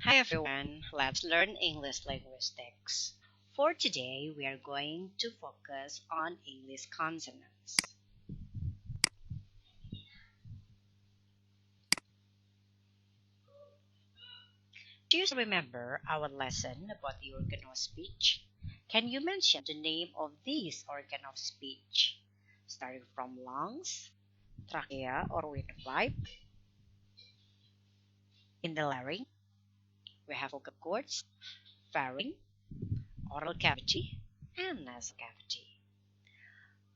Hi everyone, let's learn English linguistics. For today, we are going to focus on English consonants. Do you remember our lesson about the organ of speech? Can you mention the name of these organ of speech? Starting from lungs, trachea or windpipe, in the larynx, we have vocal cords, pharynx, oral cavity, and nasal cavity.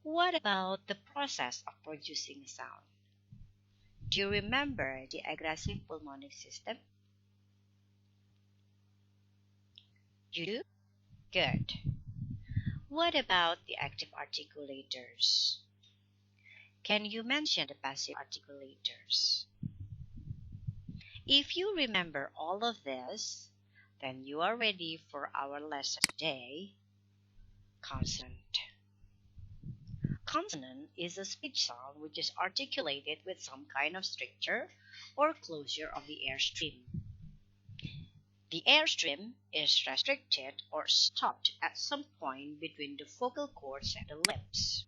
What about the process of producing sound? Do you remember the aggressive pulmonic system? You do? Good. What about the active articulators? Can you mention the passive articulators? If you remember all of this, then you are ready for our lesson today, consonant. Consonant is a speech sound which is articulated with some kind of stricture or closure of the airstream. The airstream is restricted or stopped at some point between the vocal cords and the lips.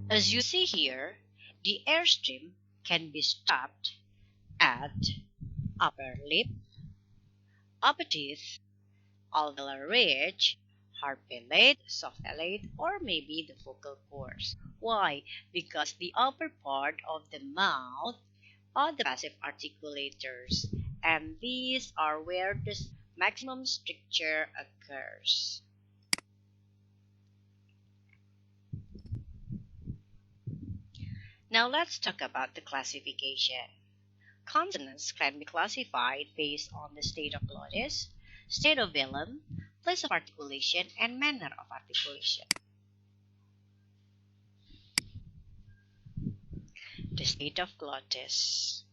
As you see here, the airstream can be stopped at upper lip, upper teeth, alveolar ridge, hard palate, soft palate, or maybe the vocal cords. Why? Because the upper part of the mouth are the passive articulators, and these are where the maximum stricture occurs. Now let's talk about the classification. Consonants can be classified based on the state of glottis, state of velum, place of articulation, and manner of articulation. The state of glottis.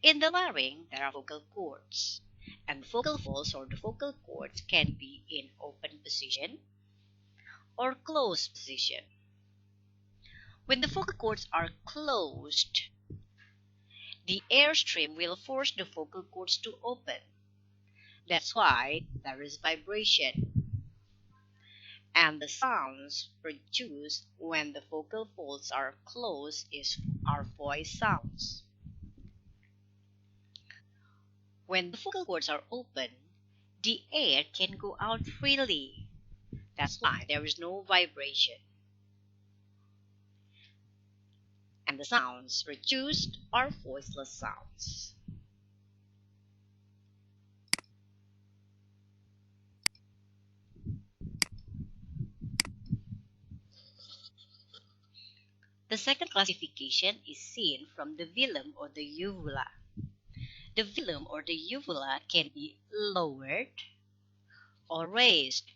In the larynx, there are vocal cords, and vocal folds or the vocal cords can be in open position or closed position. When the vocal cords are closed, the airstream will force the vocal cords to open. That's why there is vibration. And the sounds produced when the vocal folds are closed are voice sounds. When the vocal cords are open, the air can go out freely. That's why there is no vibration. And the sounds produced are voiceless sounds. The second classification is seen from the velum or the uvula. The velum or the uvula can be lowered or raised.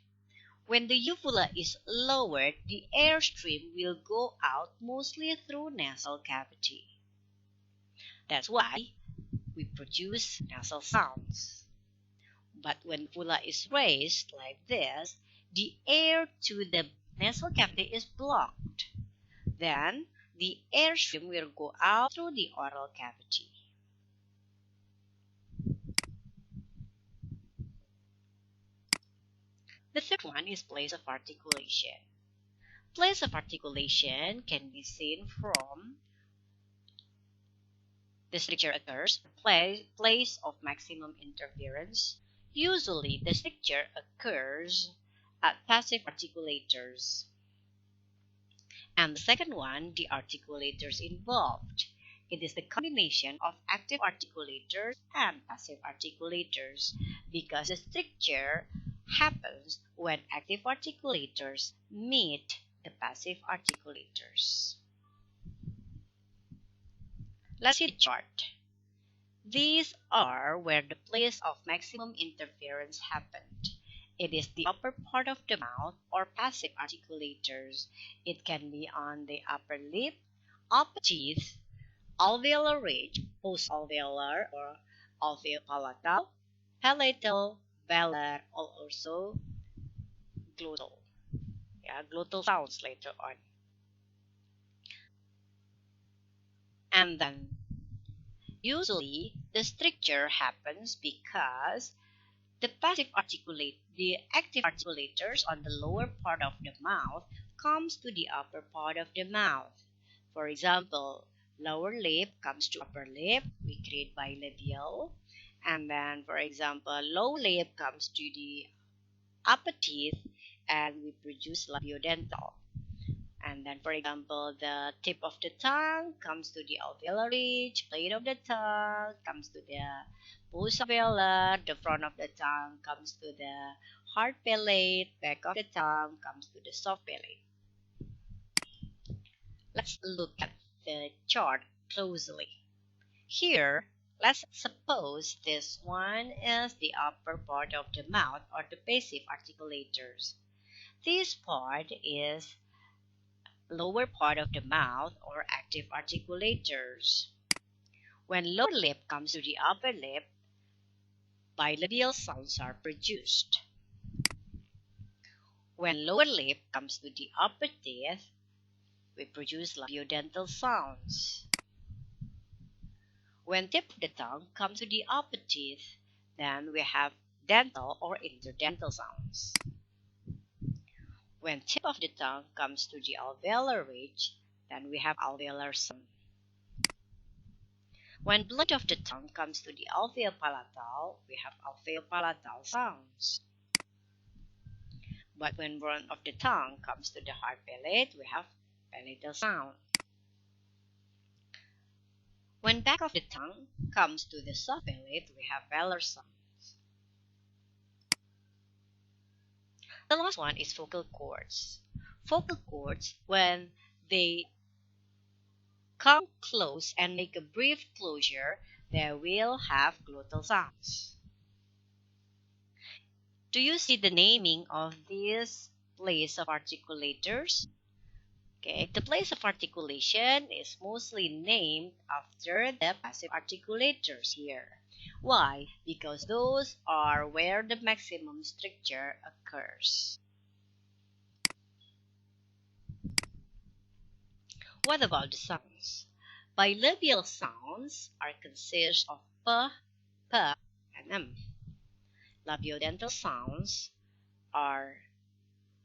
When the uvula is lowered, the airstream will go out mostly through nasal cavity. That's why we produce nasal sounds. But when the uvula is raised like this, the air to the nasal cavity is blocked. Then the airstream will go out through the oral cavity. The third one is place of articulation. Place of articulation can be seen from the stricture occurs at place of maximum interference. Usually, the stricture occurs at passive articulators. And the second one, the articulators involved. It is the combination of active articulators and passive articulators because the stricture happens when active articulators meet the passive articulators. Let's see the chart. These are where the place of maximum interference happened. It is the upper part of the mouth or passive articulators. It can be on the upper lip, upper teeth, alveolar ridge, post-alveolar or alveopalatal, palatal, velar, or also glottal. Glottal sounds later on. And then Usually, the stricture happens because the active articulators on the lower part of the mouth comes to the upper part of the mouth. For example, lower lip comes to upper lip, we create bilabial. And then, for example, low lip comes to the upper teeth and we produce labiodental. And then, for example, the tip of the tongue comes to the alveolar ridge, plate of the tongue comes to the post-alveolar, the front of the tongue comes to the hard palate, back of the tongue comes to the soft palate. Let's look at the chart closely. Here, let's suppose this one is the upper part of the mouth or the passive articulators. This part is lower part of the mouth or active articulators. When lower lip comes to the upper lip, bilabial sounds are produced. When lower lip comes to the upper teeth, we produce labiodental sounds. When tip of the tongue comes to the upper teeth, then we have dental or interdental sounds. When tip of the tongue comes to the alveolar ridge, then we have alveolar sound. When blade of the tongue comes to the alveopalatal, we have alveopalatal sounds. But when front of the tongue comes to the hard palate, we have palatal sound. When back of the tongue comes to the soft palate, we have velar sounds. The last one is vocal cords. Vocal cords, when they come close and make a brief closure, they will have glottal sounds. Do you see the naming of this place of articulators? Okay, the place of articulation is mostly named after the passive articulators here. Why? Because those are where the maximum stricture occurs. What about the sounds? Bilabial sounds are consist of p, p, and m. Labiodental sounds are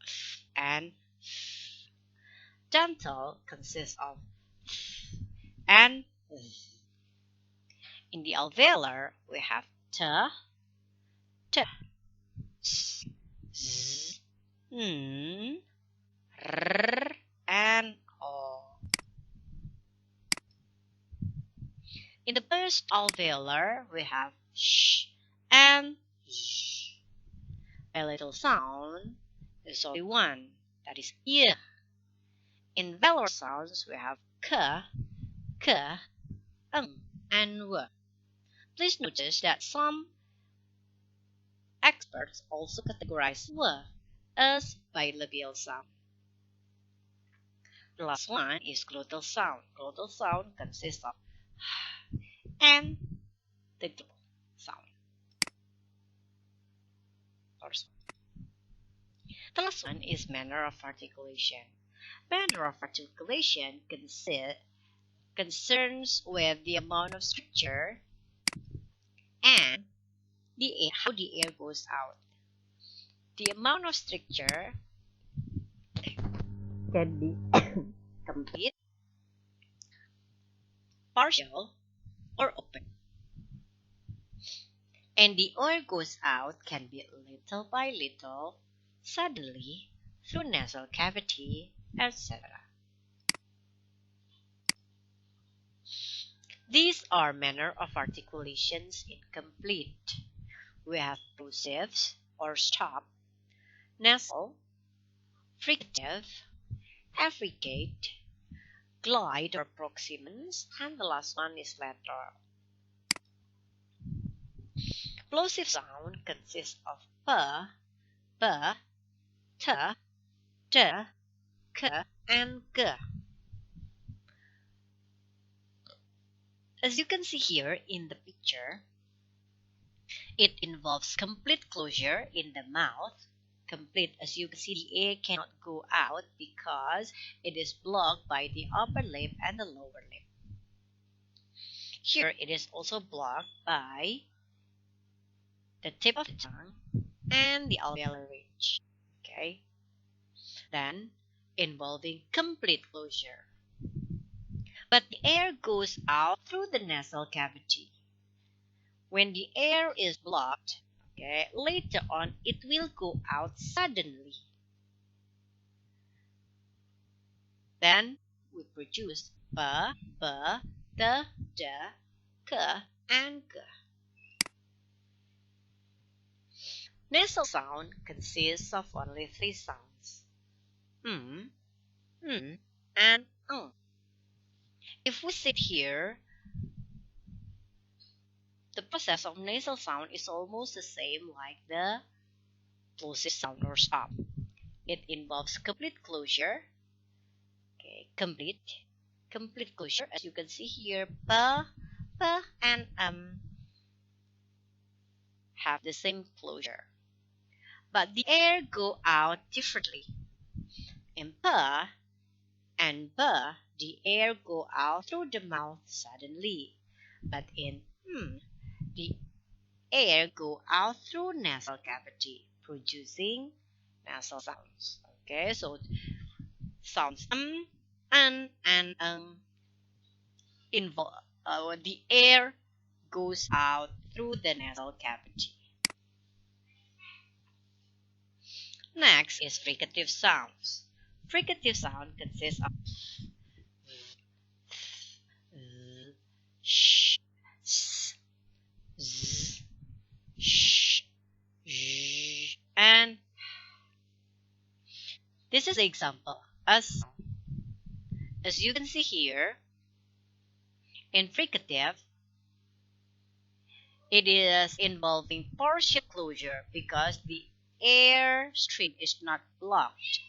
f and f. Dental consists of f and z. In the alveolar, we have t, t, s, z, n, r, and o. In the first alveolar, we have sh and sh. Palatal sound is only one, that is y. In velar sounds, we have k, k, and w. Please notice that some experts also categorize w as bilabial sound. The last one is glottal sound. Glottal sound consists of and the glottal sound. The last one is manner of articulation. Manner of articulation concerns with the amount of stricture and how the air goes out. The amount of stricture can be complete, partial, or open. And the air goes out can be little by little, suddenly, through nasal cavity, etc. These are manner of articulations incomplete. We have plosives or stop, nasal, fricative, affricate, glide or proximans, and the last one is lateral. Plosive sound consists of p, b, t, d, k, and g. As you can see here in the picture, it involves complete closure in the mouth. Complete, as you can see, the air cannot go out because it is blocked by the upper lip and the lower lip. Here it is also blocked by the tip of the tongue and the alveolar ridge. Okay? Then, involving complete closure. But the air goes out through the nasal cavity. When the air is blocked, okay, later on it will go out suddenly. Then we produce b, b, d, d, k, and g. Nasal sound consists of only three sounds: and ng. If we sit here, the process of nasal sound is almost the same like the plosive sound or stop. It involves complete closure. Okay, complete closure. As you can see here, p, p, and have the same closure, but the air go out differently. In p and b, the air go out through the mouth suddenly, but in the air go out through nasal cavity, producing nasal sounds. Okay, so sounds and involve the air goes out through the nasal cavity. Next is fricative sounds. Fricative sound consists of sh, s, z, sh, sh, and this is the example. As you can see here, in fricative, it is involving partial closure because the air stream is not blocked.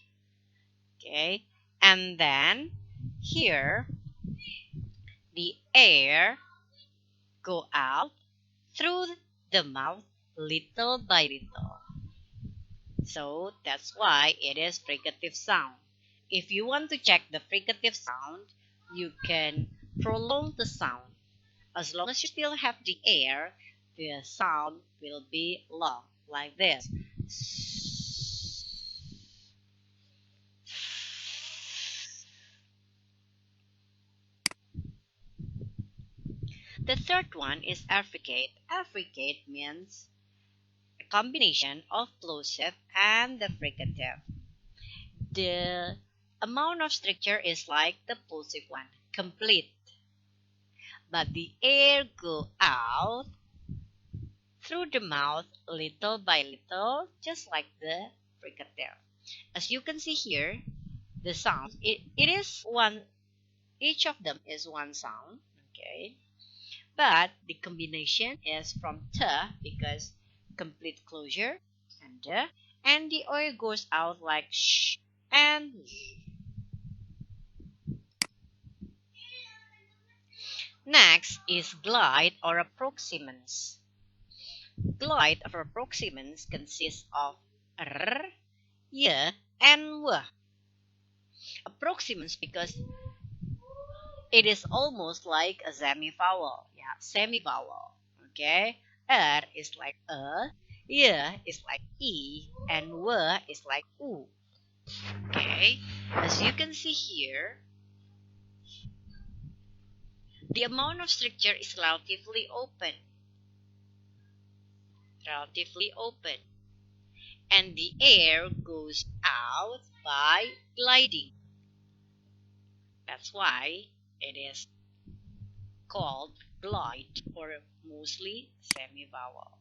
Okay, and then here the air go out through the mouth little by little. So that's why it is fricative sound. If you want to check the fricative sound, you can prolong the sound. As long as you still have the air, the sound will be long, like this. The third one is affricate. Affricate means a combination of plosive and the fricative. The amount of structure is like the plosive one, complete. But the air go out through the mouth little by little, just like the fricative. As you can see here, the sound, it is one, each of them is one sound, okay? But the combination is from t because complete closure and the air goes out like sh and z. Next is glide or approximants. Glide or approximants consists of r, y, and w. Approximants because it is almost like a semi-vowel. Yeah, semi-vowel. Okay? R is like y is like e, and w is like u. Okay? As you can see here, the amount of structure is relatively open. And the air goes out by gliding. That's why it is called glide or mostly semi-vowel.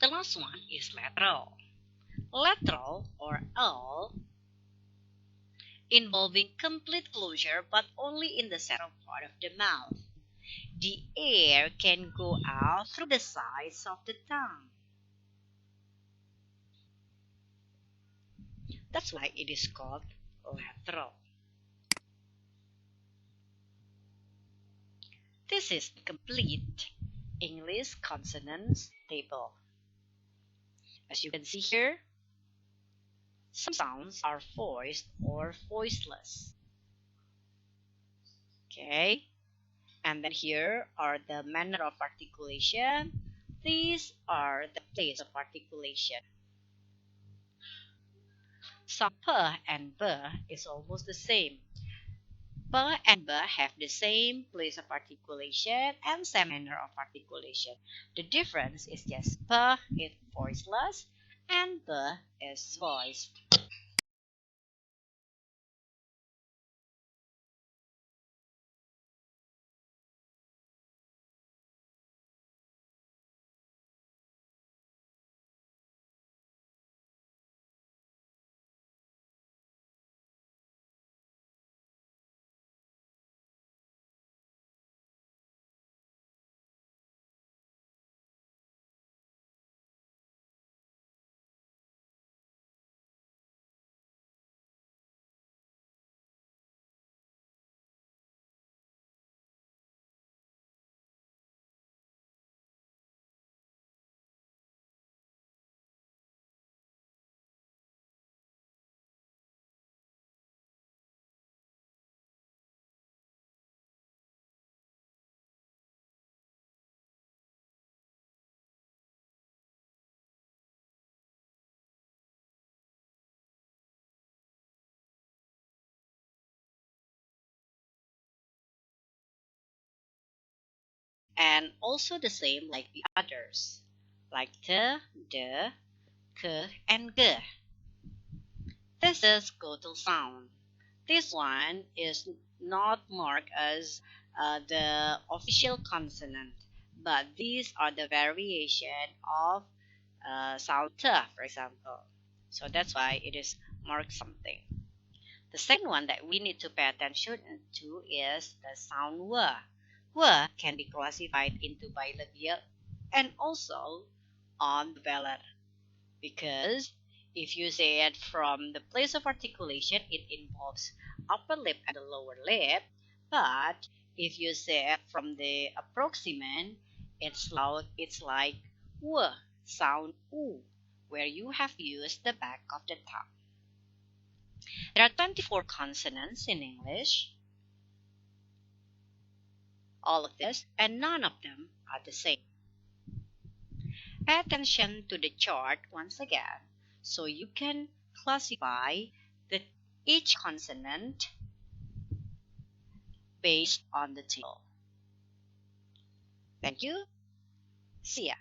The last one is lateral. Lateral or L involving complete closure but only in the central part of the mouth. The air can go out through the sides of the tongue. That's why it is called lateral. This is the complete English consonants table. As you can see here, some sounds are voiced or voiceless. Okay? And then here are the manner of articulation. These are the place of articulation. Some p and b is almost the same. P and b have the same place of articulation and same manner of articulation. The difference is just p is voiceless and b is voiced. And also the same like the others, like the, k, and g. This is glottal sound. This one is not marked as the official consonant, but these are the variation of sound t, for example. So that's why it is marked something. The second one that we need to pay attention to is the sound w. W can be classified into bilabial and also on the velar, because if you say it from the place of articulation, it involves upper lip and the lower lip. But if you say it from the approximant, it's like w, sound u, where you have used the back of the tongue. There are 24 consonants in English, all of this, and none of them are the same. Pay attention to the chart once again so you can classify the, each consonant based on the table. Thank you. See ya.